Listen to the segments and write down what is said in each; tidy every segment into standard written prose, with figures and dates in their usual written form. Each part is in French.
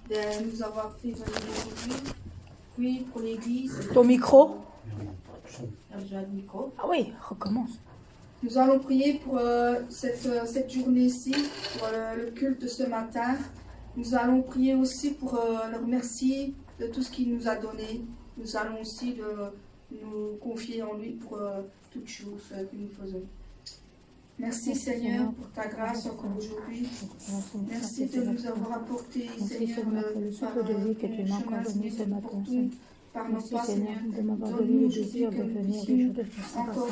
de nous avoir fait venir aujourd'hui. Oui, pour l'Église. Ton micro? J'ai le micro. Ah oui, recommence. Nous allons prier pour cette journée-ci, pour le culte de ce matin. Nous allons prier aussi pour le remercier de tout ce qu'il nous a donné. Nous allons aussi nous confier en lui pour toutes choses que nous faisons. Merci Seigneur pour ta grâce encore aujourd'hui. Merci de nous avoir apporté, Seigneur, le souffle de vie que tu m'as encore donné ce matin. par nos pas, Seigneur, de m'avoir donné le désir de venir les jours de encore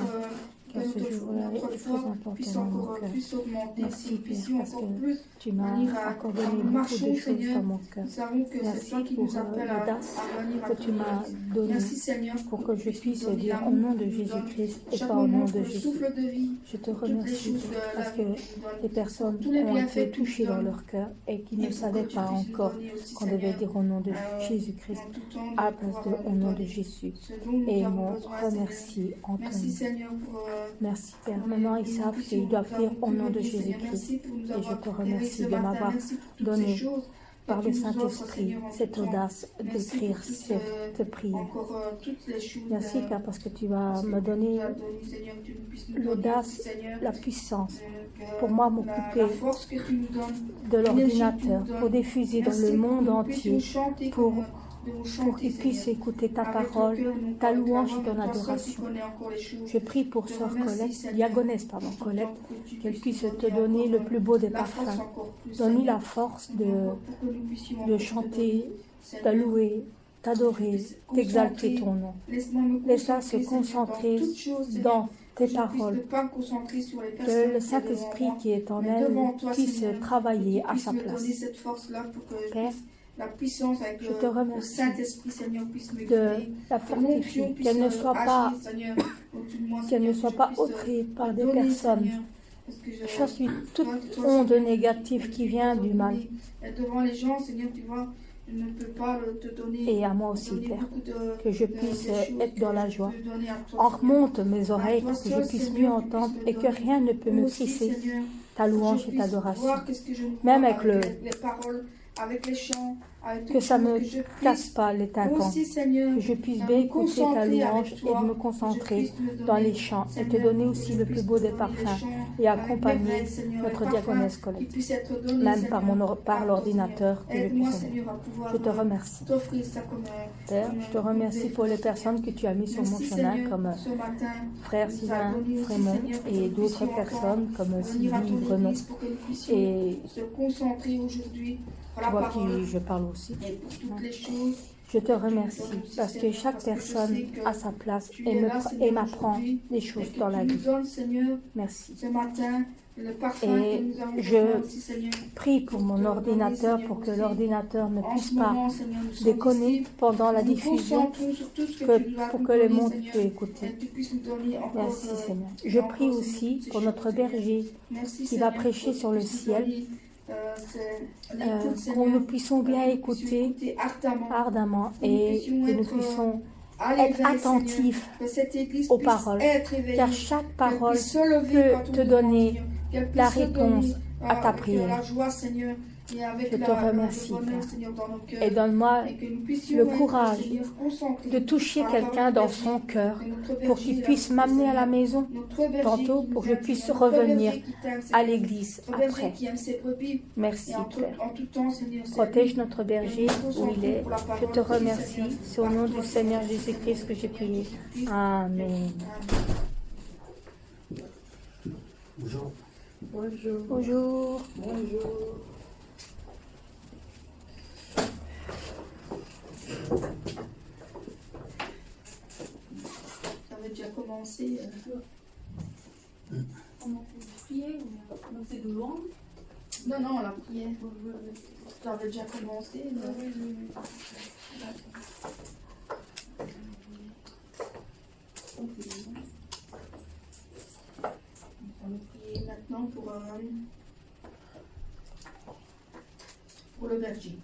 car ce jour-là est très important puisse dans mon encore cœur. plus augmenter, Merci si nous puissions Père, parce encore que plus tu m'as venir encore donné beaucoup de choses dans mon cœur. Nous savons que c'est Merci toi qui pour nous appelles à l'audace venir à que tu m'as donnée Merci Seigneur pour que je puisse donner dire au l'amour nom de que tu nous donnes. Jésus-Christ et Chaque pas au nom moment de pour le Jésus. souffle de vie, Je te toutes les remercie choses de la parce vie que que tu nous donnes. les personnes Tous les ont bienfaits été que tu nous touchées dans donnes. leur cœur et qui Et ne pour savaient que tu pas puisses nous encore donner aussi, qu'on devait Seigneur, dire au nom de euh, Jésus-Christ en tout temps, à la de place de pouvoir au nous nom de donner Jésus. ce dont nous Et avons mon besoin, Seigneur. remercie en ton Merci nom. Seigneur pour Merci Père. pour Maintenant les- ils que nous savent puissions qu'ils doivent nous dire au nom de venir, Seigneur. Jésus-Christ. Merci pour nous Et je avoir te éclairé remercie ce de matin. m'avoir Merci pour toutes donné ces choses par que le tu nous offres, Saint-Esprit Seigneur, en cette tout temps. audace Merci d'écrire pour toutes, cette prière. encore toutes les choses Merci Père parce que tu vas parce que me tu donner nous as donné, Seigneur, que tu puisses nous donner l'audace, aussi, Seigneur, la puissance que pour moi la m'occuper force que tu nous donnes, de l'énergie que tu l'ordinateur nous donnes. pour diffuser dans Merci le pour monde que nous puissions entier chanter pour comme nous devons pour chanter, qu'ils puissent Seigneur. écouter ta Avec le parole, cœur, non ta pas avec la louange voix, et ton mais toi seul, tu adoration. connais encore les choses. Je prie pour Je te Sœur remercie, Colette, Seigneur. diagonesse pardon, Je Colette, t'en prie que tu qu'elle puisses puisse nous te donner donner le encore plus beau des la force parfums. encore plus, Donne-lui Seigneur. la force Pour que nous puissions de encore te chanter, donner, de Seigneur. louer, t'adorer, t'exalter ton nom. Laisse-moi me Laisse-la concentrer, se concentrer Seigneur, dans toutes choses, Seigneur. dans tes Que je puisse paroles. ne pas me concentrer sur les personnes Que le qui sont devant Saint-Esprit moi, qui est en mais elle devant toi, puisse Seigneur, travailler que tu à puisses sa me place. donner cette force-là pour que je Père, puisse, la puissance avec je te le remercie Saint-Esprit, Seigneur, puisse me de guider. la Que l'onction fortifier, puisse qu'elle ne soit pas, agir, Seigneur, au-dessus de moi, qu'elle Seigneur, ne que soit je pas puisse autrée par te des donner, personnes. Seigneur, parce que je Chasse toute toi, onde Seigneur, négative qui vient du mal. et devant les gens, Seigneur, tu vois, je ne peux pas te donner. Et à moi aussi, donner Père, beaucoup que je de puisse choses être dans la joie. que je peux donner à toi, En Seigneur. remonte mes oreilles À toi pour que je seul, puisse Seigneur, mieux que tu entendre puisses me et que donner. rien ne peut me Aussi, crisser Seigneur, ta que je louange et puisse ta adoration. voir qu'est-ce que je ne Même vois avec le- les paroles, avec les chants, avec Que toutes ça choses, me que je casse puisse pas les tympans. aussi, Seigneur, Que je puisse me bien écouter ta concentrer louange avec et toi, de me que je concentrer puisse me donner, dans les chants et te Seigneur, donner que aussi je le puisse plus beau te des donner les parfums chants et avec accompagner merveille, Seigneur, notre les parfums diaconesse qui Colette. puissent être donnés, Même Seigneur, par à l'ordinateur toi, que je Seigneur. Aide-moi, puisse aimer. Seigneur, à pouvoir Je te remercie. t'offrir ça comme Père, comme je te remercie pour les personnes que tu as mis sur mon Merci, chemin, Seigneur, comme ce matin. frère Nous Sylvain a donné aussi, Frémont Seigneur, que et nous d'autres puissions personnes encore comme venir à ton Sylvie Brenon. église pour que nous puissions Et se concentrer aujourd'hui sur tu la vois parole qui je parle aussi. et pour toutes les choses. Je te remercie parce que chaque personne a sa place et m'apprend des choses dans la vie. Merci. Ce matin, le parfum Et que nous avons je besoin aussi, Seigneur. Prie pour mon te ordinateur donner, pour que Seigneur, l'ordinateur ne En puisse ce pas moment, Seigneur, nous sommes déconner ici. pendant la Nous nous diffusion concentrons sur tout ce que que- tu nous as pour nous que le donné, monde Seigneur, puisse écouter. et que tu puisses nous donner encore, Merci Seigneur. et Je encore, prie Seigneur, aussi toutes ces pour choses, notre Seigneur. berger Merci, qui Seigneur, va prêcher pour que sur tu le puisses nous ciel, donner, l'écoute, pour Seigneur, que nous puissions bien que nous puissions écouter écouter ardemment que nous et puissions que nous être, puissions à être l'éveil, attentifs Seigneur, que cette église aux puisse paroles, être éveillée, car chaque qu'elle parole puisse se lever peut quand on te demande, donner Seigneur, qu'elle puisse la se réponse donner, à ta avec prière. la joie, Seigneur, et avec Je te le remercie, bonheur, Père. Seigneur, dans nos cœurs. Et donne-moi Et que nous puissions le être, courage Seigneur, concentrés de toucher par la quelqu'un parole dans de son Dieu. cœur Que notre pour berger, qu'il là, puisse m'amener à la Seigneur, maison notre berger tantôt qui pour que nous je aime, puisse Seigneur, notre revenir berger qui t'aime, à Seigneur, l'église notre berger après. qui aime ses brebis. Merci Et en Père. tout temps, Seigneur, c'est Protège lui. notre berger où il est. Je te remercie. C'est au nom du Seigneur Jésus-Christ que j'ai prié. Amen. Bonjour. Bonjour. Bonjour. Bonjour. Ça avait déjà commencé. On a fait prier, on a fait de louange. Non, non, la prière. Ça avait déjà commencé. On va prier maintenant pour le berger.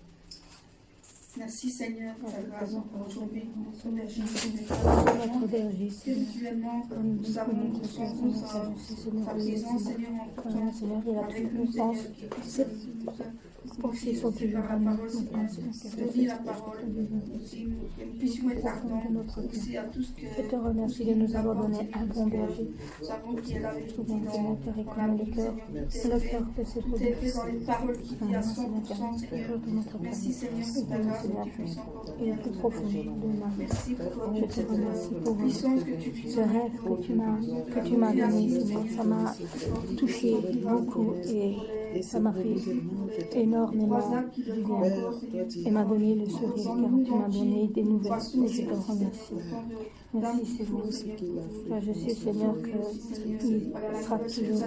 Merci Seigneur pour ta grâce encore aujourd'hui. notre berger, Spirituellement, nous avons ressenti sa présence, Seigneur, en tout temps. Seigneur, il a Avec tout nous, qu'on Seigneur, pense. qui puisse Pensez sont toujours par la parole, Seigneur, de lire la parole, aussi, que nous puissions être ardents, aussi à tout ce que je te remercie de nous avoir donné un bon berger. nous savons qu'il est la vérité Souvent, Seigneur, tu dans la réclame le vie, cœur, Seigneur, le cœur que c'est tout est fait dans les paroles qui disent à 100%, Seigneur. toujours de notre Merci Seigneur pour ta grâce que tu puisses encore et le plus profond de ma vie. Merci pour Je te remercie pour puissance que tu puisses ce rêve que tu m'as donné, Seigneur. Ça m'a touché beaucoup et ça m'a fait énormément du bien. Et m'a donné le sourire car tu m'as donné des nouvelles et je te remercie. Merci Seigneur. Car je sais Seigneur qu'il sera toujours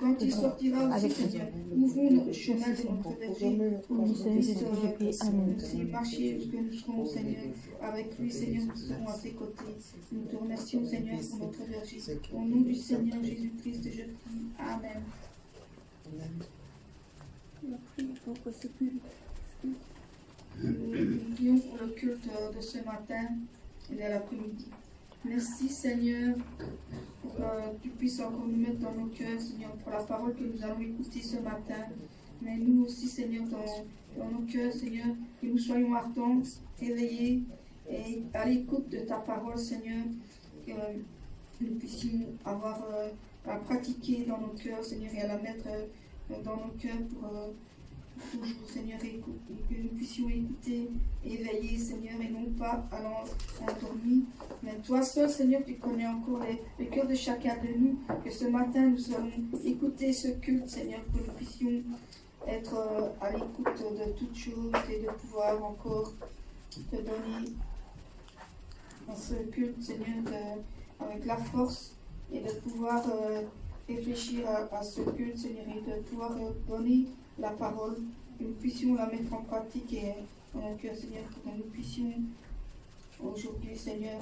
quand il sortira aussi, avec Seigneur, ouvrons notre chemin de notre berger pour nous. qu'il Seigneur, puisse je prie. Amen. aussi marcher jusqu'à nous serons, Seigneur, avec lui, Seigneur, nous serons à ses côtés. Nous te remercions, Seigneur, pour notre berger. Au nom du Seigneur Jésus-Christ, je prie. Amen. Nous prions pour le culte de ce matin et de l'après-midi. Merci Seigneur pour que tu puisses encore nous mettre dans nos cœurs, Seigneur, pour la parole que nous allons écouter ce matin. Mais nous aussi, Seigneur, dans nos cœurs, Seigneur, que nous soyons ardents, éveillés et à l'écoute de ta parole, Seigneur, que nous puissions avoir à pratiquer dans nos cœurs, Seigneur, et à la mettre dans nos cœurs pour toujours, Seigneur, et que nous puissions écouter, éveiller, Seigneur, et non pas endormis. Mais toi seul, Seigneur, tu connais encore le cœur de chacun de nous, que ce matin nous allons écouter ce culte, Seigneur, que nous puissions être à l'écoute de toutes choses et de pouvoir encore te donner dans ce culte, Seigneur, avec la force et de pouvoir réfléchir à ce culte, Seigneur, et de pouvoir donner la parole, que nous puissions la mettre en pratique et dans notre cœur, Seigneur, pour que nous puissions aujourd'hui, Seigneur,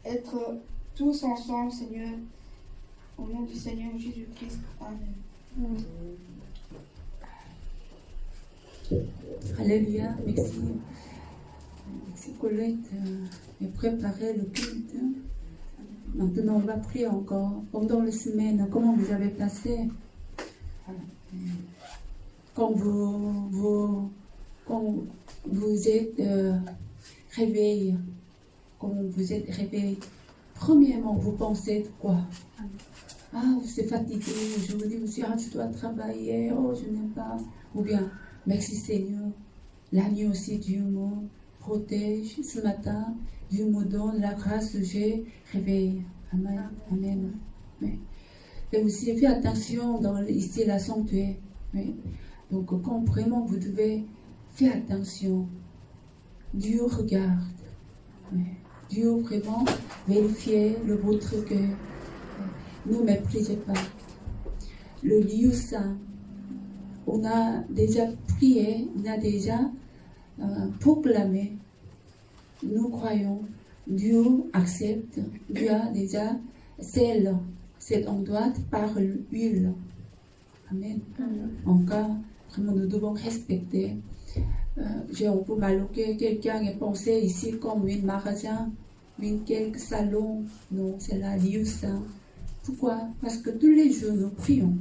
être tous ensemble, Seigneur, au nom du Seigneur Jésus-Christ. Amen. Alléluia, merci. Merci Colette de préparer le culte. Maintenant, on va prier encore pendant la semaine. Comment vous avez passé? Quand vous êtes réveillé, premièrement, vous pensez de quoi? Ah, c'est fatigué, aujourd'hui, je dois travailler, oh, je n'aime pas. Ou bien, merci Seigneur, la nuit aussi, Dieu me protège. Ce matin, Dieu me donne la grâce que j'ai réveillé. Amen. Amen. Oui. Et aussi, faites attention dans ici la sanctuaire. Oui. Donc, quand vraiment vous devez faire attention, Dieu regarde. Oui. Dieu vraiment vérifie votre cœur. Ne méprisez pas. Le lieu saint, on a déjà prié, on a déjà proclamé. Nous croyons, Dieu accepte, Dieu a déjà scellé cet endroit par l'huile. Amen. Encore, vraiment, nous devons respecter. On peut maloquer, quelqu'un est pensé ici comme un magasin, quelques salons. Non, c'est la lieu saint. Pourquoi? Parce que tous les jours nous prions.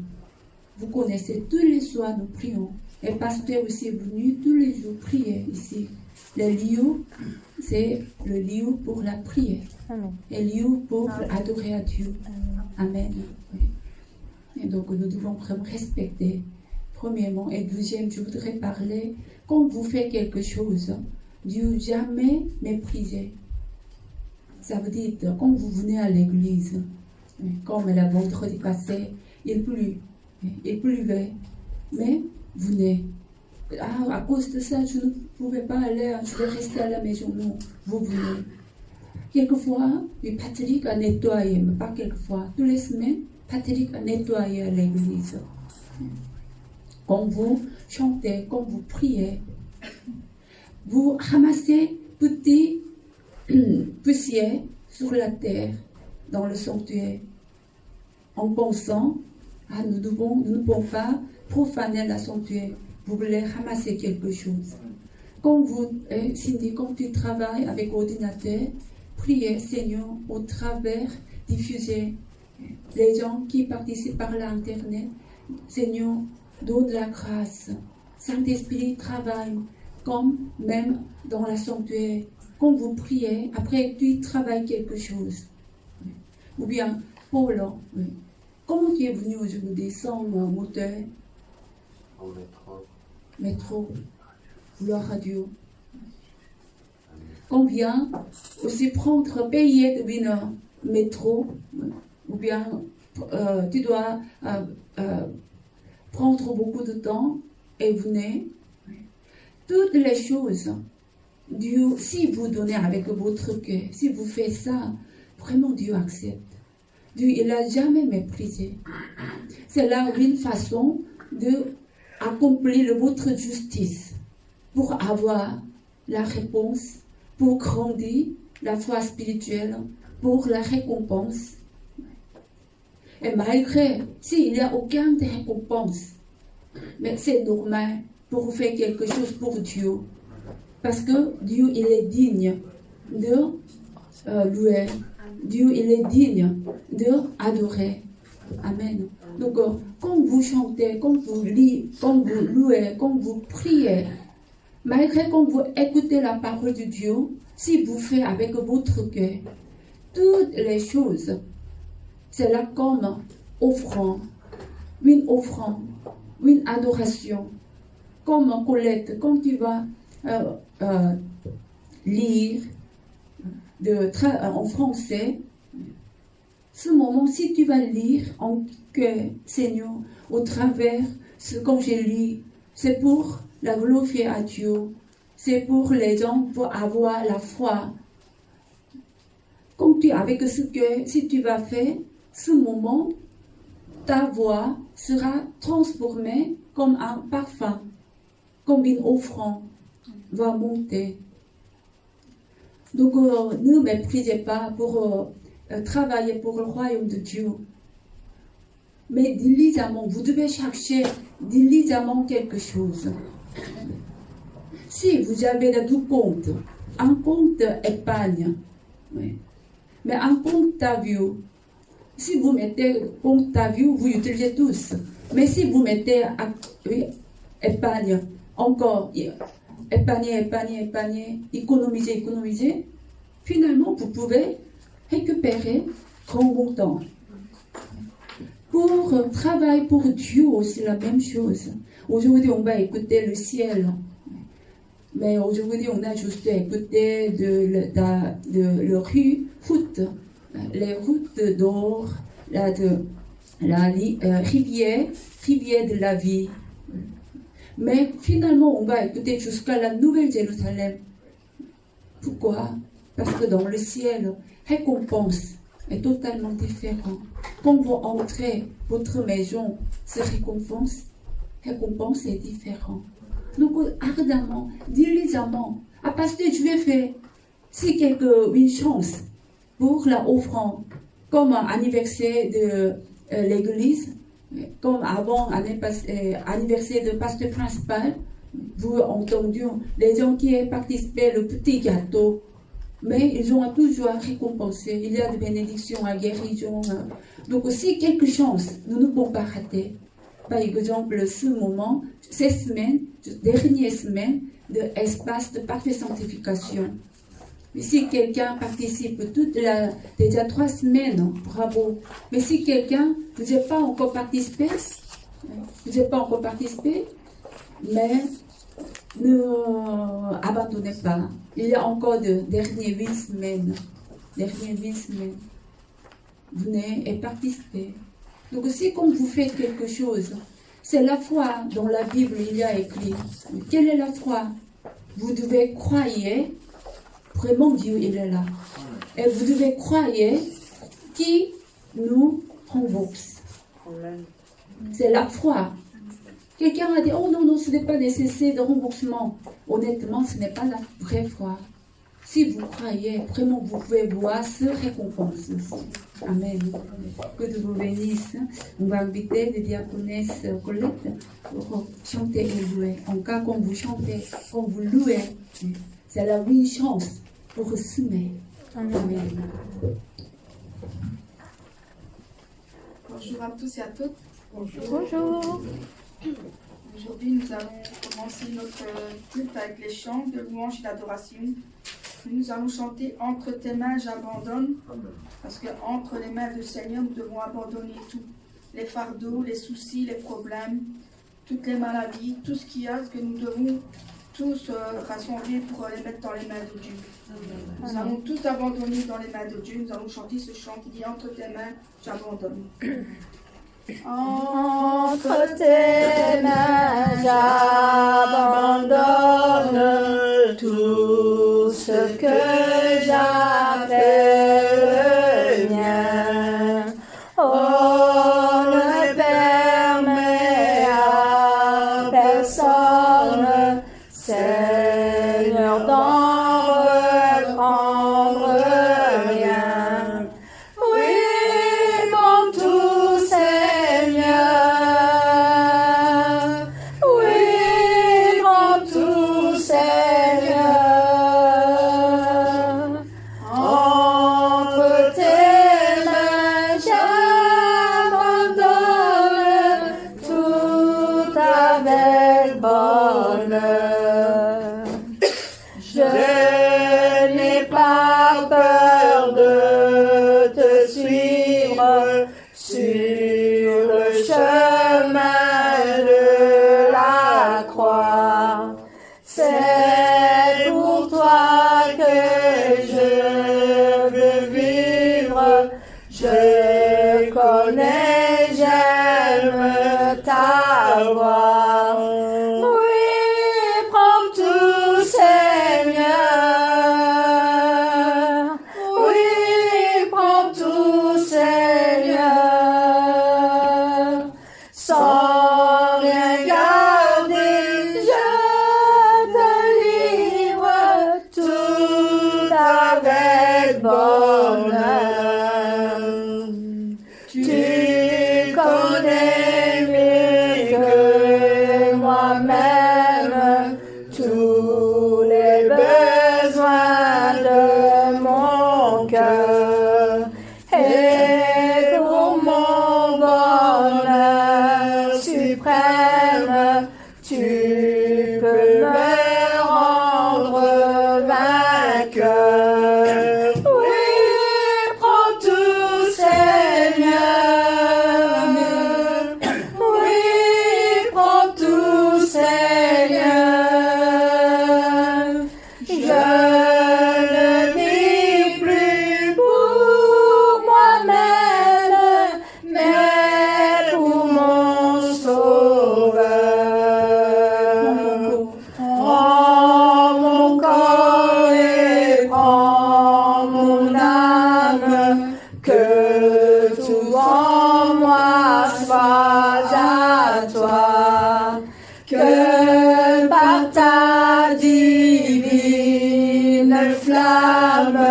Vous connaissez, tous les soirs nous prions. Et le pasteur aussi est venu tous les jours prier ici. Le lieu, c'est le lieu pour la prière. Amen. Et le lieu pour adorer à Dieu. Amen. Oui. Et donc nous devons vraiment respecter, premièrement. Et deuxième, je voudrais parler, quand vous faites quelque chose, Dieu jamais mépriser. Ça veut dire, quand vous venez à l'église, comme la vendredi passé, il pleuvait, mais vous venez. Ah, à cause de ça, je ne pouvais pas aller, je vais rester à la maison. Non, vous venez. Quelquefois, Patrick a nettoyé, mais pas quelquefois, toutes les semaines, Patrick a nettoyé à l'église. Quand vous chantez, quand vous priez, vous ramassez petit poussière sur la terre, dans le sanctuaire, en pensant, nous ne pouvons pas profaner la sanctuaire. vous voulez ramasser quelque chose. Quand Cindy, quand tu travailles avec l'ordinateur, priez, Seigneur, au travers, diffuser les gens qui participent par l'Internet. Seigneur, donne la grâce. Saint-Esprit travaille comme même dans la sanctuaire. Quand vous priez, après tu travailles quelque chose. Ou bien, Paul, comment tu es venu aujourd'hui sans moteur? En métro. Métro. Gloire à Dieu. Combien aussi prendre, payer de venir métro, ou bien tu dois prendre beaucoup de temps et venir. Toutes les choses, Dieu, si vous donnez avec votre cœur, si vous faites ça, vraiment Dieu accepte. Dieu, il n'a jamais méprisé. C'est là une façon d'accomplir votre justice pour avoir la réponse, pour grandir la foi spirituelle, pour la récompense. Et malgré, s'il n'y a aucune récompense, mais c'est normal pour faire quelque chose pour Dieu. Parce que Dieu, il est digne de louer. Dieu, il est digne d'adorer. Amen. Donc, quand vous chantez, quand vous lisez, quand vous louez, quand vous priez, malgré quand vous écoutez la parole de Dieu, si vous faites avec votre cœur, toutes les choses, c'est là comme offrande, une adoration, comme Colette, quand tu vas lire en français, ce moment, si tu vas lire en cœur, Seigneur, au travers ce que j'ai lu, c'est pour la glorifier à Dieu, c'est pour les gens, pour avoir la foi. Quand tu avec ce cœur, si tu vas faire ce moment, ta voix sera transformée comme un parfum, comme une offrande va monter. Donc, ne méprisez pas pour travailler pour le royaume de Dieu. Mais diligemment, vous devez chercher diligemment quelque chose. Si vous avez deux comptes, un compte épargne, oui, mais un compte Tavio, si vous mettez compte Tavio, vous utilisez tous. Mais si vous mettez épargne, encore, épargner, économiser, finalement, vous pouvez récupérer grand montant. Pour travailler pour Dieu, c'est la même chose. Aujourd'hui, on va écouter le ciel. Mais aujourd'hui, on a juste écouté de route, les routes d'or, la rivière de la vie. Mais finalement, on va écouter jusqu'à la Nouvelle-Jérusalem. Pourquoi? Parce que dans le ciel, récompense est totalement différente. Quand vous entrez votre maison, cette récompense est différente. Donc, ardemment, diligemment, à pasteur, je vais faire, si une chance pour la offrande, comme anniversaire de l'église, comme avant anniversaire de pasteur principal, vous entendez les gens qui ont participé le petit gâteau, mais ils ont toujours récompensé. Il y a des bénédictions à guérison. Donc, si quelque chose, nous ne pouvons pas rater. Par exemple, ce moment, ces semaines, dernière semaine de espace de parfaite sanctification. Mais si quelqu'un participe déjà 3 semaines, bravo. Mais si quelqu'un, vous n'avez pas encore participé, mais ne abandonnez pas. Il y a encore de dernières 8 semaines. Venez et participez. Donc aussi, quand vous faites quelque chose, c'est la foi. Dans la Bible, il y a écrit. Quelle est la foi? Vous devez croire, vraiment Dieu, il est là. Et vous devez croire qui nous rembourse. C'est la foi. Quelqu'un a dit, oh non, ce n'est pas nécessaire de remboursement. Honnêtement, ce n'est pas la vraie foi. Si vous croyez, vraiment, vous pouvez voir ce récompense aussi. Amen. Que Dieu vous bénisse. On va inviter les diaconesses Colette pour chanter et louer. En cas, quand vous chantez, quand vous louez, c'est la une chance pour semer. Amen. Bonjour à tous et à toutes. Bonjour. Aujourd'hui, nous allons commencer notre culte avec les chants de louange et d'adoration. Nous allons chanter « Entre tes mains, j'abandonne » parce que entre les mains du Seigneur, nous devons abandonner tout. Les fardeaux, les soucis, les problèmes, toutes les maladies, tout ce qu'il y a, ce que nous devons tous rassembler pour les mettre dans les mains de Dieu. Nous allons tous abandonner dans les mains de Dieu. Nous allons chanter ce chant qui dit « Entre tes mains, j'abandonne ». Entre tes mains, j'abandonne tout ce que j'appelle mien. Oh, ne permets à personne, Seigneur, d'en reprendre rien. Oui, prends tout, Seigneur. Oui, prends tout, Seigneur. Entre tes mains, j'abandonne tout avec bonheur. Je n'ai pas peur de te suivre sur le chemin de la croix. C'est pour toi que je veux vivre. Je connais, j'aime ta voix. Oui, prends tout, Seigneur. Oui, prends tout, Seigneur. Sans rien garder, je te livre tout avec bonheur. Tu connais mieux que moi-même tous les besoins de mon cœur. Et pour mon bonheur suprême, tu peux me rendre vainqueur. Oui, prends tout, Seigneur. Oui, prends tout, Seigneur. Je ne vis plus pour moi-même, mais pour mon Sauveur. Prends mon corps et prends mon âme, que tout en moi soit à toi, que par ta divine flamme,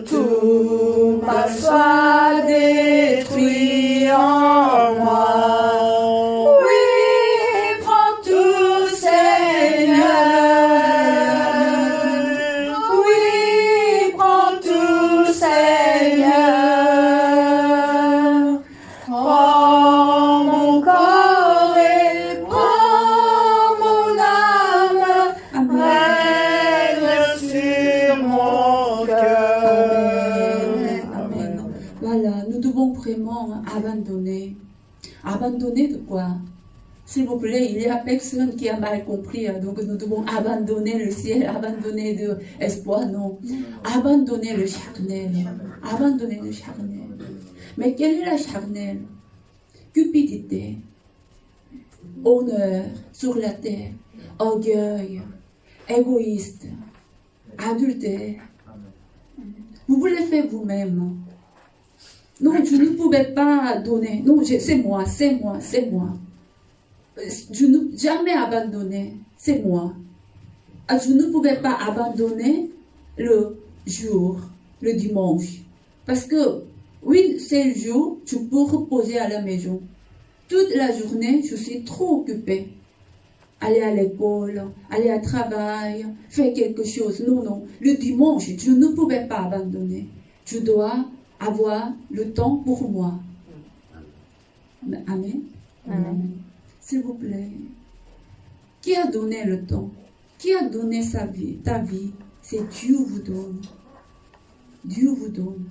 tout mal soit détruit en moi. Oui, prends tout, Seigneur. Oui, prends tout, Seigneur. Prends mon corps et prends mon âme, règne sur mon cœur. Amen. Voilà, nous devons vraiment abandonner. Abandonner de quoi? S'il vous plaît, il y a personne qui a mal compris, donc nous devons abandonner le ciel, abandonner l'espoir, non. Abandonner le charnel. Abandonner le charnel. Mais quelle est la charnelle? Cupidité, honneur sur la terre, orgueil, égoïste, adultère. Vous voulez faire vous-même. Non, je ne pouvais pas donner. Non, c'est moi. Je ne jamais abandonner. C'est moi. Je ne pouvais pas abandonner le jour, le dimanche. Parce que, oui, c'est le jour, tu peux reposer à la maison. Toute la journée, je suis trop occupée. Aller à l'école, aller au travail, faire quelque chose. Non, non. Le dimanche, je ne pouvais pas abandonner. Je dois avoir le temps pour moi. Amen. Amen. S'il vous plaît. Qui a donné le temps? Qui a donné sa vie, ta vie? C'est Dieu vous donne. Dieu vous donne.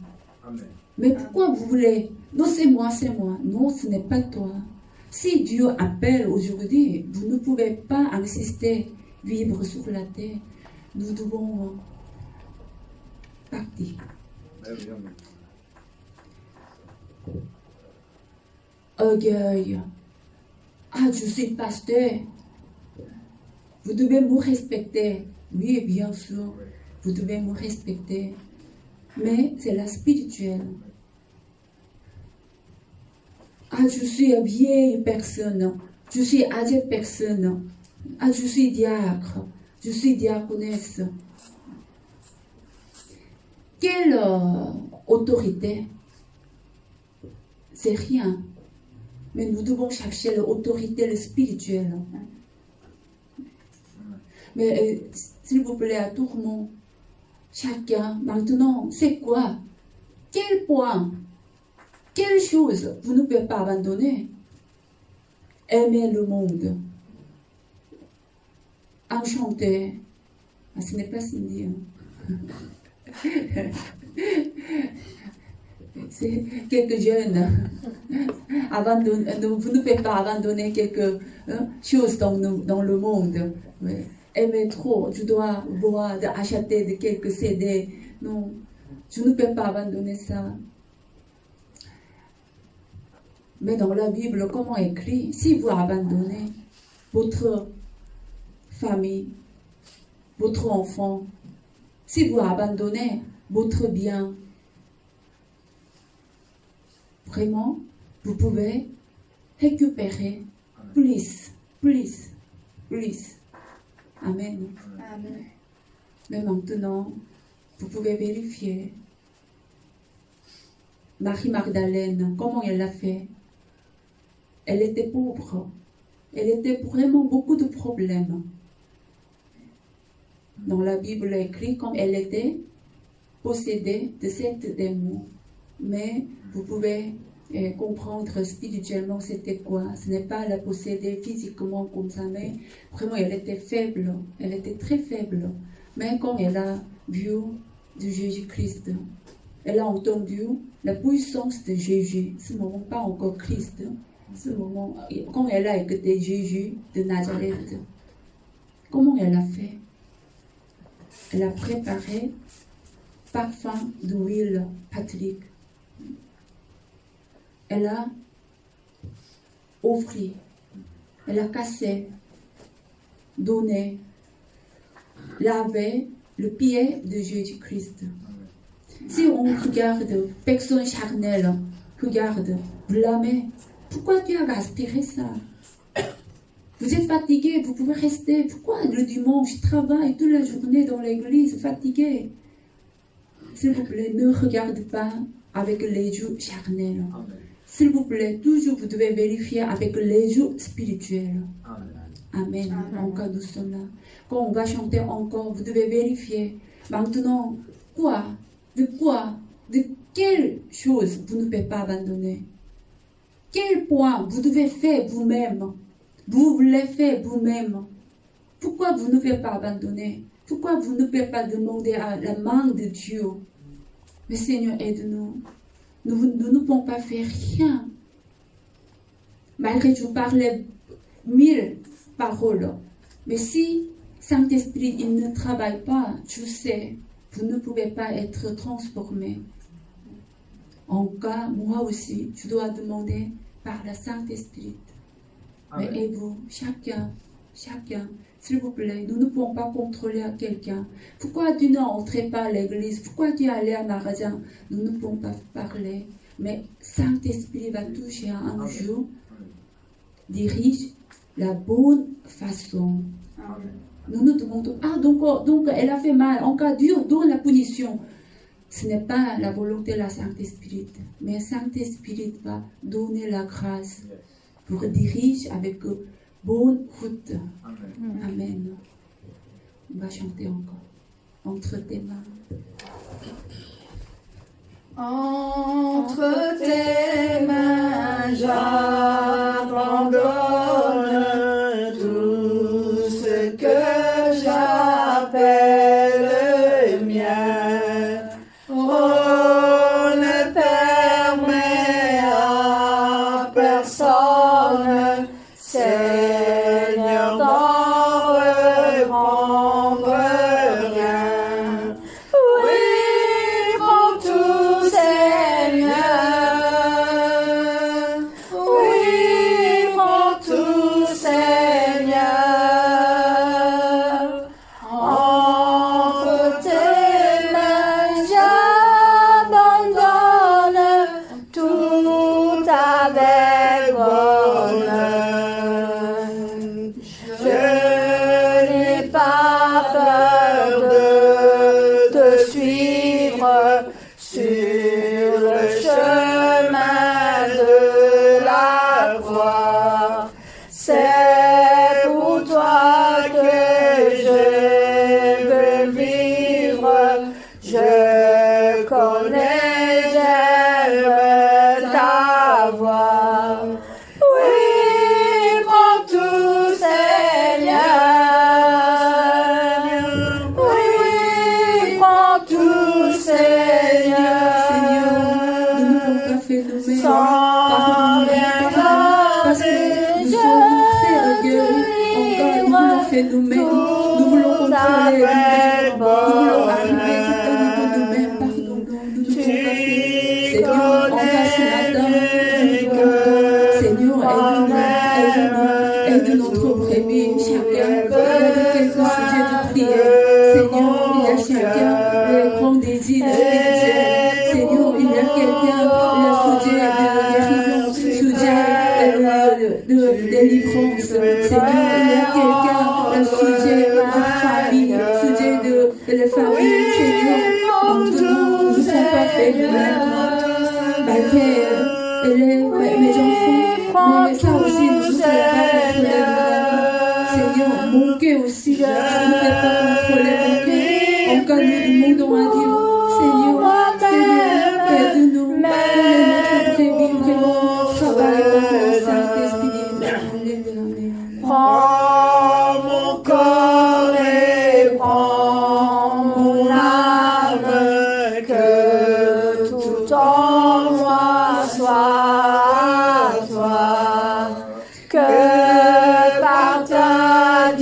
Amen. Mais pourquoi vous voulez? Non, c'est moi, c'est moi. Non, ce n'est pas toi. Si Dieu appelle aujourd'hui, vous ne pouvez pas insister, vivre sur la terre. Nous devons partir. Orgueil. Ah, je suis pasteur. Vous devez me respecter. Oui, bien sûr. Vous devez me respecter. Mais c'est la spirituelle. Ah, je suis une vieille personne. Je suis âgée personne. Ah, je suis diacre. Je suis diaconesse. Quelle autorité? C'est rien. Mais nous devons chercher l'autorité spirituelle. Mais s'il vous plaît, à tout le monde, chacun, maintenant, c'est quoi? Quel point? Quelle chose vous ne pouvez pas abandonner? Aimer le monde. Enchanter. Ah, ce n'est pas Cindy. C'est quelques jeunes. Vous ne pouvez pas abandonner quelque chose dans le monde. Ouais. Aimer trop, je dois voir, acheter de quelques CD. Non, je ne peux pas abandonner ça. Mais dans la Bible, comment écrit? Si vous abandonnez votre famille, votre enfant, si vous abandonnez votre bien, vraiment, vous pouvez récupérer plus. Amen. Amen. Mais maintenant, vous pouvez vérifier. Marie-Magdalène, comment elle l'a fait? Elle était pauvre. Elle était vraiment beaucoup de problèmes. Dans la Bible écrit comme elle était possédée de 7 démons. Mais vous pouvez comprendre spirituellement c'était quoi. Ce n'est pas la posséder physiquement comme ça, mais vraiment elle était faible. Elle était très faible. Mais quand elle a vu de Jésus-Christ, elle a entendu la puissance de Jésus. Ce moment, pas encore Christ. Ce moment, quand elle a écouté Jésus de Nazareth, comment elle a fait? Elle a préparé parfum d'huile Patrick. Elle a offert, elle a cassé, donné, lavé le pied de Jésus-Christ. Si on regarde, personne charnelle, regarde, blâmer, pourquoi tu as aspiré ça? Vous êtes fatigué, vous pouvez rester. Pourquoi le dimanche, travaille toute la journée dans l'église, fatigué? S'il vous plaît, ne regardez pas avec les yeux charnels. S'il vous plaît, toujours vous devez vérifier avec les yeux spirituels. Amen. Encore nous sommes là. Quand on va chanter encore, vous devez vérifier. Maintenant, quoi? De quelle chose vous ne pouvez pas abandonner? Quel point vous devez faire vous-même? Vous voulez faire vous-même. Pourquoi vous ne pouvez pas abandonner? Pourquoi vous ne pouvez pas demander à la main de Dieu? Mais Seigneur, aide-nous. Nous ne pouvons pas faire rien. Malgré que je parlais 1000 paroles. Mais si Saint-Esprit il ne travaille pas, je sais, vous ne pouvez pas être transformé. En cas, moi aussi, je dois demander par le Saint-Esprit. Mais et vous, chacun, s'il vous plaît, nous ne pouvons pas contrôler à quelqu'un. Pourquoi tu n'entres pas à l'église? Pourquoi tu es allé à magasin? Nous ne pouvons pas parler. Mais Saint-Esprit va toucher un jour, dirige la bonne façon. Nous nous demandons, donc elle a fait mal, en cas dur, donne la punition. Ce n'est pas la volonté de la Saint-Esprit, mais le Saint-Esprit va donner la grâce pour diriger avec bonne route. Amen. On va chanter encore. Entre tes mains. Entre tes mains, j'abandonne tout ce que j'appelle mien. Oh, ne permets à personne, Seigneur, d'en reprendre rien. Oui, prends tout, Seigneur. Oui, prends tout, Seigneur. Entre tes mains, j'abandonne tout avec bonheur. Je n'ai pas peur de te suivre sur le chemin de la croix. C'est pour toi que je veux vivre. Je connais, j'aime ta voix. Oui, prends tout, Seigneur. Oui, prends tout, Seigneur. Ne nous avons pas fait nommer. Sans rien Parce que nous sommes très orgueilleux. Encore, nous voulons faire nous-mêmes. Nous voulons contrôler nous-mêmes. Nous voulons arriver jusqu'à nous-mêmes. Pardon, nous ne pouvons pas faire. Seigneur, encore ce matin, nous demandons, Seigneur, aide notre brebis, chacun, il y a quelques sujets de prière. Seigneur, il y a chacun le grand désir de Dieu. Seigneur, il y a quelqu'un le sujet de guérison, sujet de délivrance. Seigneur, il y a quelqu'un le sujet de famille, sujet de la famille. Seigneur, maintenant, nous ne sommes pas faits de même. Malgré mes enfants, mais ça aussi, nous ne sommes pas contrôlés nous-mêmes. Seigneur, mon cœur aussi, je ne peux pas contrôler mon cœur. Encore nous demandons à Dieu, Seigneur, aide-nous, donne notre brebis, vraiment, travaille dans le Saint-Esprit. Amen. Prends mon corps et prends mon âme, que tout en moi soit à toi, que par ta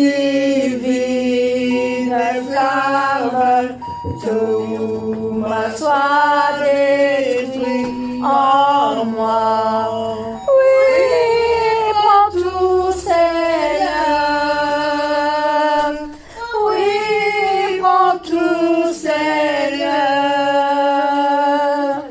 divine flamme, tout soit détruit en moi. Oui, prends tout, Seigneur. Oui, prends tout, Seigneur.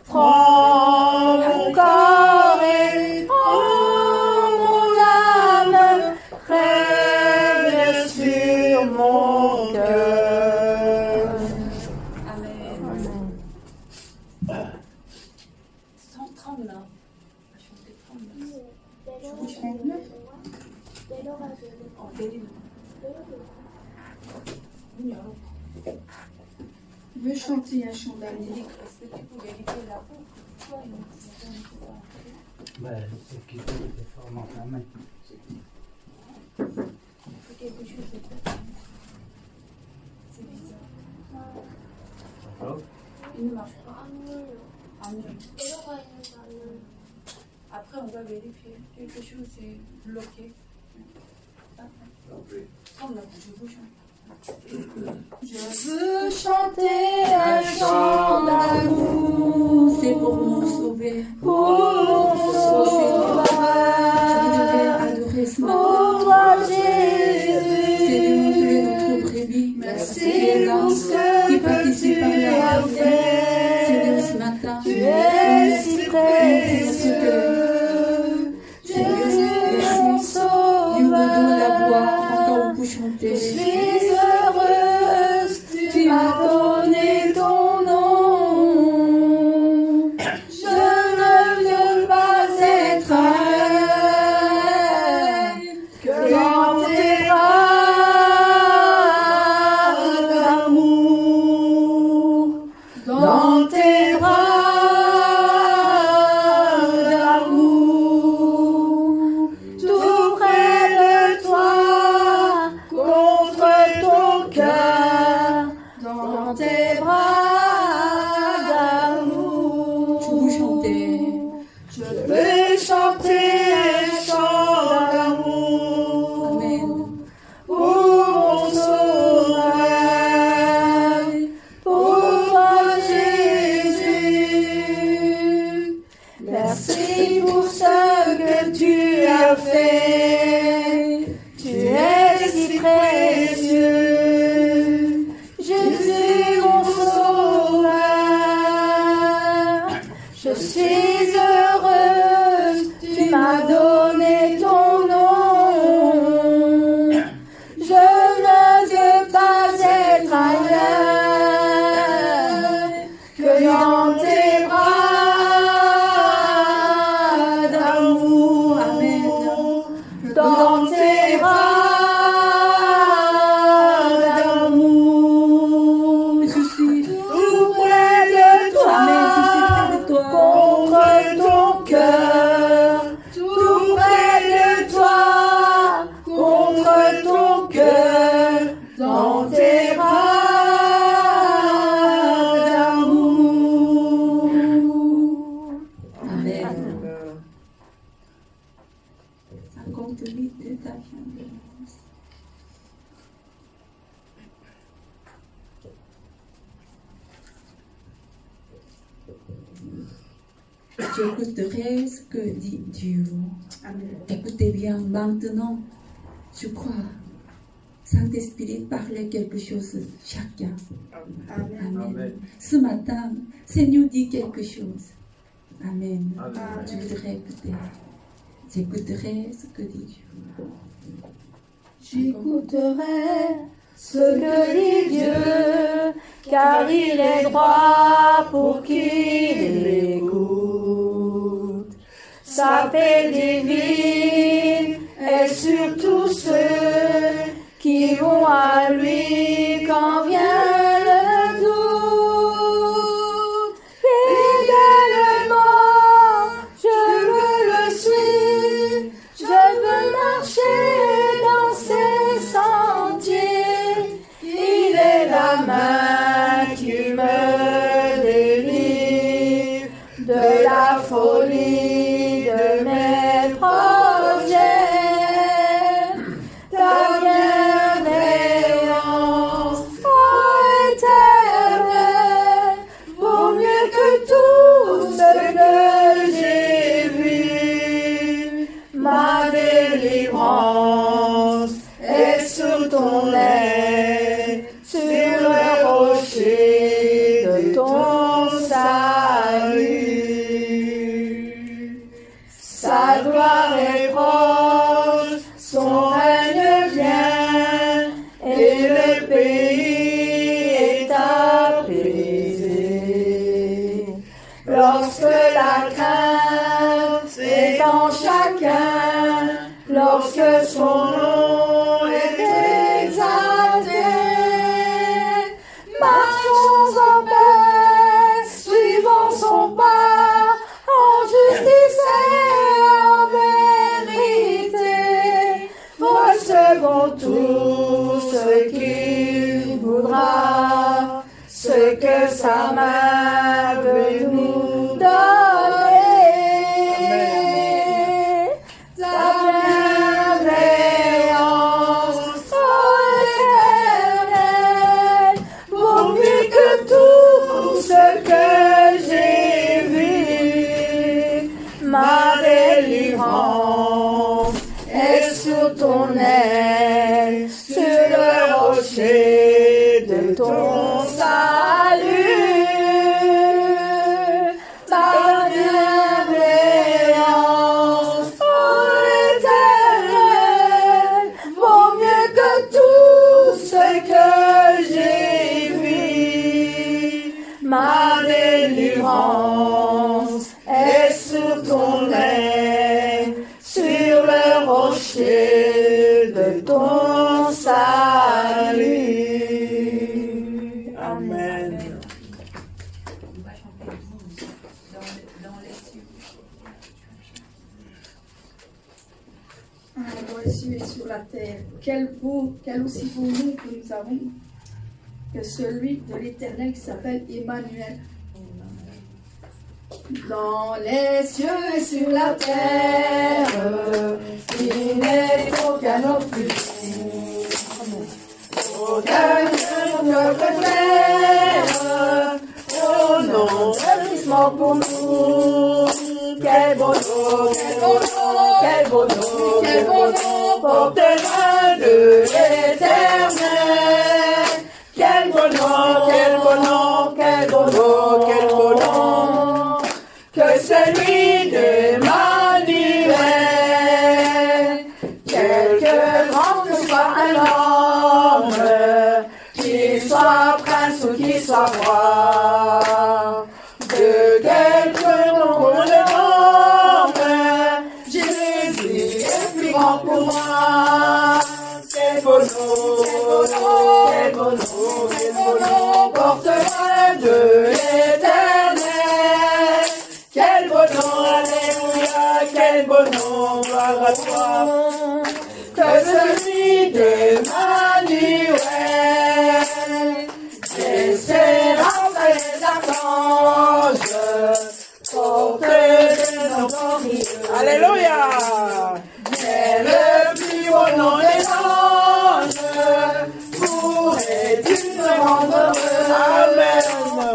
Prends mon corps et prends mon âme, règne sur mon cœur. Amen. 139. On va chanter 39. Oh, 내리는. 문 열어. Je veux chanter un chant d'amour. Est-ce que tu peux vérifier la peau? Toi, il y a C'est qui fait des formes en la main. quelque chose de fait. C'est bizarre. Il ne marche pas. Ah non. Après, on va vérifier. Quelque chose est bloqué. Comme la bouche. Je veux chanter un chant d'amour, C'est pour nous sauver. pour mon sauveur. Je voudrais adorer ce matin. Pour toi, Jésus. Seigneur, tu es notre brebis. Merci Qui est là, pour ce qui que participe à tu la as vie. fait. Seigneur, ce matin, Tu es si précieux. Jésus est mon Dieu nous donne la voix sauveur. encore au bouche chanter. Je suis heureuse, tu m'as donné ton nom. Je ne veux pas être ailleurs que dans tes bras d'amour, dans tes bras d'amour, tout près de toi, contre ton cœur, dans tes bras d'amour. Je veux chanter. Je veux chanter un chant d'amour Amen. pour mon sauveur, pour toi Jésus. Merci pour ce que tu as fait, tu es si précieux. Jésus mon sauveur, je suis heureuse, tu m'as donné ton nom. Je ne veux pas être ailleurs que dans tes bras d'amour. Amen. Dans tes bras d'amour. Je suis. Tout près de toi, Amen. Je suis près de toi. contre ton cœur. Tout près de toi, contre ton cœur, dans tes bras d'amour. Amen. 58 de ta bienveillance. J'écouterai ce que dit Dieu. Écoutez bien, maintenant, je crois, Saint-Esprit parlait quelque chose chacun. Amen. Ce matin, Seigneur dit quelque chose. Amen. Je voudrais écouter. J'écouterai ce que dit Dieu. J'écouterai ce que dit Dieu, car il est droit pour qu'il écoute. Sa paix divine est sur tous ceux qui vont à lui quand vient le doute. Fidèlement, je veux le suivre, je veux marcher dans ses sentiers. Il est la main qui me délivre de la folie de mes projets. Ta bienveillance, ô Éternel, vaut mieux que tout ce que j'ai vu. Ma délivrance est sur ton aile, sur le rocher de ton salut. Sa gloire est proche, son règne vient, et le pays est apaisé. Lorsque la crainte est en chacun, lorsque son nom est exalté, marchons en paix, suivons son pas, en justice et en vérité. Recevons tout ce qu'il voudra, ce que sa main veut nous donner. Ta bienveillance, ô Éternel, vaut mieux que tout ce que j'ai vu. Ma délivrance est sur ton aile, sur le rocher de ton salut. Ta bienveillance, ô Éternel, vaut mieux que tout quel aussi beau nom que nous avons, que celui de l'Éternel qui s'appelle Emmanuel. Dans les cieux et sur la terre, il n'est aucun autre plus. Aucun Dieu que frère, oh non, épuisement pour nous. Quel beau nom, quel beau nom, quel beau nom, quel beau nom, porte-le de l'Éternel. Quel beau nom, quel beau nom, quel beau nom, quel beau nom, que celui d'Emmanuel. Quelque grand que soit un homme, qu'il soit prince ou qu'il soit roi, de quelque nom le nomme, Jésus est plus grand pour moi. Quel beau nom, quel beau nom, quel beau nom, porte-le de l'Éternel. Quel beau nom, alléluia, quel beau nom, gloire à toi, que celui d'Emmanuel. Les séraphins et les archanges portent des noms glorieux. Alléluia. C'est le plus beau nom des anges. Pourrais-tu me rendre heureux? Amen.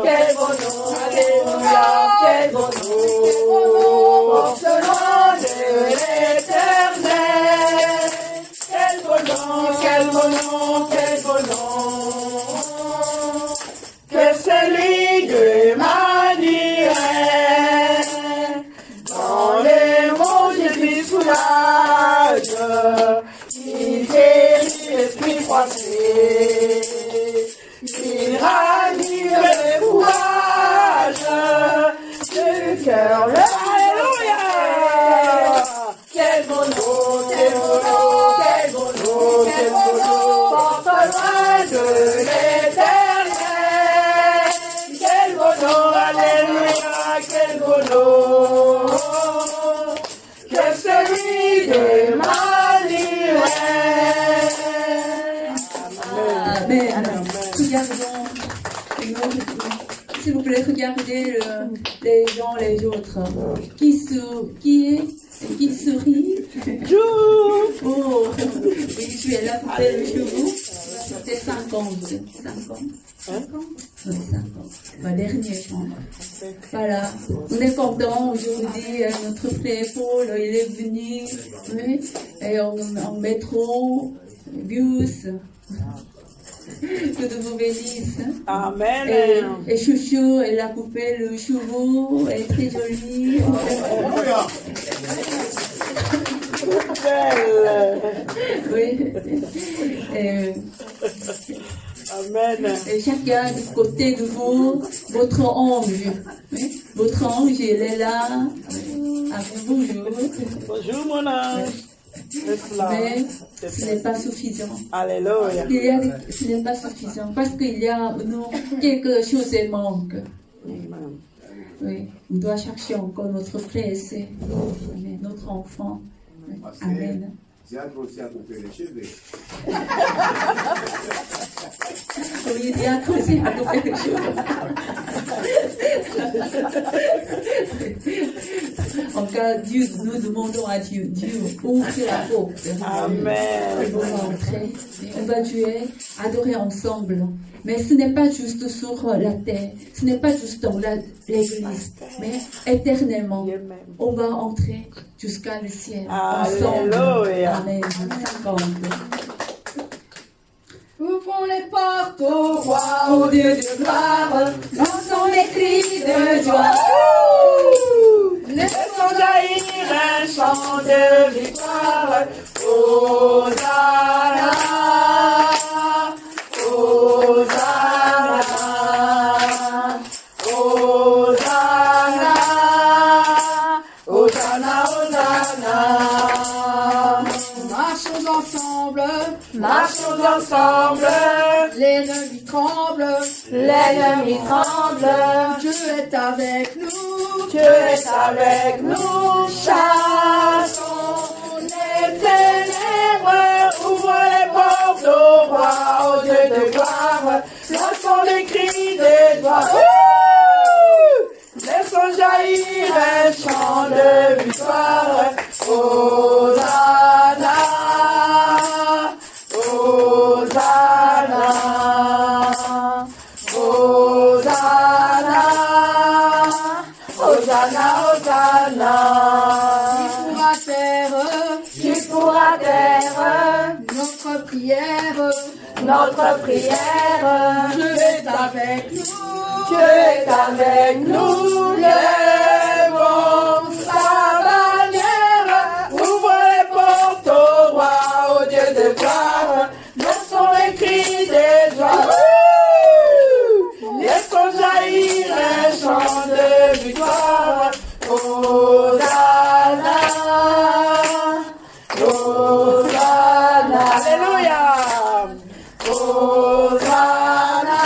Quel beau nom, alléluia, quel beau nom, porte loin de l'Éternel. Quel beau nom, quel beau nom, quel beau nom, que celui d'Emmanuel. Dans les mots Jésus soulage, il guérit l'esprit froissé, il ranime les courages du cœur. Alléluia! Quel beau nom, quel beau nom, quel beau nom, quel beau nom, porte loin de l'Éternel. Quel beau nom, alléluia, quel beau nom, que celui d'Emmanuel. Amen. Regardons, s'il vous plaît, regardez les gens, les autres. Qui sourit? Oh, oui, tu es là pour faire le chevaux. C'était 50. 5 ans. 5 ans? Oui, 5 ans. Ma dernière chambre. Voilà. On est content aujourd'hui. Notre frère Paul, il est venu. Oui. Et en métro, bus. Que Dieu vous bénisse. Amen. Et Chouchou, elle a coupé le cheveu. Elle est très jolie. Oui. Amen. Et chacun du côté de vous, votre ange. Oui? Votre ange, il est là. Ah, bonjour. Bonjour mon ange. Mais ce n'est pas suffisant. Alléluia. Ce n'est pas suffisant parce qu'il y a quelque chose qui manque. Oui, on doit chercher encore notre frère et sœur, notre enfant. Amen. Diable aussi a coupé les cheveux. Oui, il y a aussi à couper les cheveux. En cas, Dieu, nous demandons à Dieu, Dieu, ouvre la porte. Amen. On va entrer, on va Dieu adorer ensemble. Mais ce n'est pas juste sur la terre, ce n'est pas juste dans l'église, mais éternellement, on va entrer jusqu'à le ciel. Ensemble. Amen. 50. Ouvrons les portes au roi, au Dieu de gloire, lançons les cris de joie. Laissons jaillir un chant de victoire. Hosanna, Hosanna, Hosanna, Hosanna, Hosanna. Marchons ensemble, Marchons ensemble, l'ennemi tremble, L'ennemi tremble, Dieu est avec nous, Dieu est avec nous. Chassons les ténèbres, ouvrons les notre prière. Dieu est avec nous. Dieu est avec nous, Lèvons sa bannière, ouvre les portes au roi, au Dieu de gloire. Laissons les cris des joies. Laissons jaillir un chant de victoire. Hosanna, Hosanna, Alléluia. Hosanna,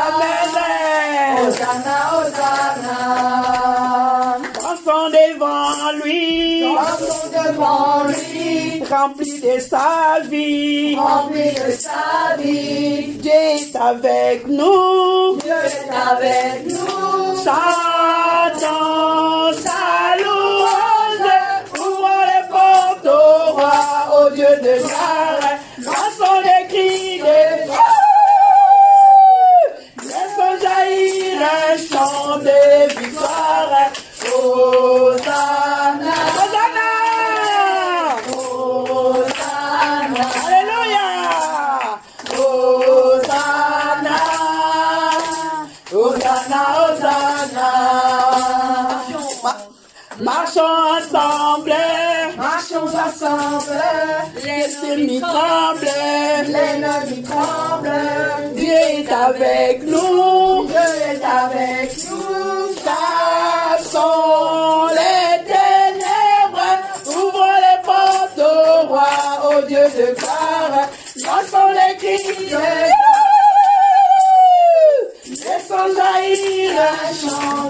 Amen. Hosanna, Hosanna. Dansons devant lui, Dansons devant lui, rempli de sa vie. rempli de sa vie. Dieu est avec nous, Dieu est avec nous. chantons sa louange. Ouvrons les portes au roi, au Dieu de gloire. Dansons des cris de joie. Laissons jaillir un chant de victoire. Hosanna, Hosanna, Hosanna, Alléluia. Hosanna, Hosanna, Hosanna. Marchons ensemble, Marchons ensemble, les ennemis tremblent, l'ennemi tremble. Dieu est avec nous, Dieu est avec nous. chassons les ténèbres, ouvrons les portes au roi, au Dieu de gloire, lançons les cris de joie, laissons jaillir un chant